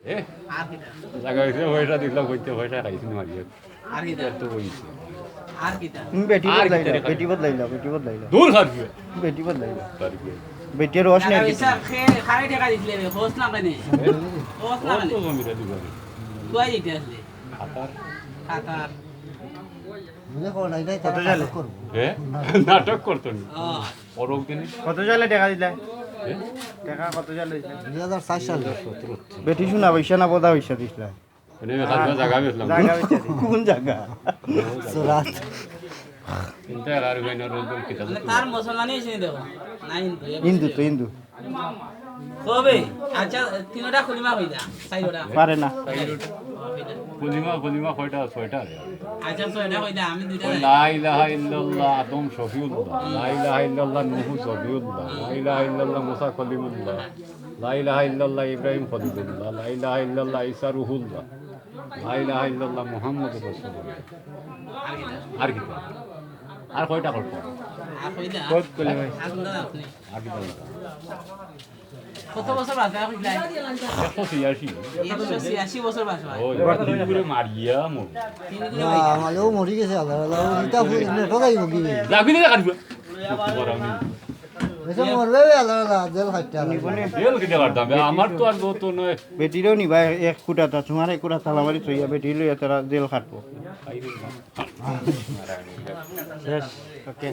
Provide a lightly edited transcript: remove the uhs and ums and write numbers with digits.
এ আর কিটা জায়গা হয়েছে পয়সা দিলাম হইতে পয়সা খাইছি না মারিয়ে আর কিটা তো হইছে আর কিটা তুমি বেটি আর বদলাইলা কিতারে বেটি বদলাইলা বেটি বদলাইলা দূর খাবি বেটি বদলাইলা পারবি বেটির রস টাকা নেই পয়সা খাই টাকা দিছিলে রে হোস না কেনে হোস না কত কেনে জমিটা দিবা তুই দিতে আসলে খাতার খাতার কত জালে এ নাটক করতো নি ও পরক দিন কত জালে টাকা দিলা টাকা কত জালে দিলা 2004 সালে বেটি শোনা পয়সা না পদা পয়সা দিছিলা মানে জায়গা বেচলাম জায়গা বেচা কোন জায়গা সুরাত চিন্তা আর হয় না রোজ কিতাব মানে তার মুসলমানি এসে দেখো না হিন্দু হিন্দু তো হিন্দু কবে আচ্ছা তিনটা খুলিমা হই যা চাইরটা পারে না কুলিমা কয়টা ছয়টা আচ্ছা ছয়টা হই যা আমি দুইটা লা ইলাহা ইল্লাল্লাহ আদম শফিউল্লাহ লা ইলাহা ইল্লাল্লাহ নূহ জবিউল্লাহ লা ইলাহা ইল্লাল্লাহ মুসা কলিমুল্লাহ লা ইলাহা ইল্লাল্লাহ ইব্রাহিম খলিলুল্লাহ লা ইলাহা ইল্লাল্লাহ ঈসা রুহুল্লাহ লা ইলাহা ইল্লাল্লাহ মুহাম্মাদুর রাসূলুল্লাহ আর কিটা আর কি আর কয়টা করতে আর হই যা কত কলিমা আসলে আপনি আর কি কত বছর বাজে হইলা 186 186 বছর বাজে ওই তিন করে মারিয়া মর তিন না দিনে হইলা আমালেও মরি গেছে আল্লাহ আল্লাহ ইটা ঠকাই গি লাগবি না কাটবে বরাউনি এসে মরবে আল্লাহ আল্লাহ জেল খাইতে তেল কেটে কাটতাম আমার তো আর তো নয় বেটিরও নিবা এক কুটাটা তোমার এক কুটা তালামারি থইয়া বেটি লইয়া তারা জেল খাটবো শেষ ওকে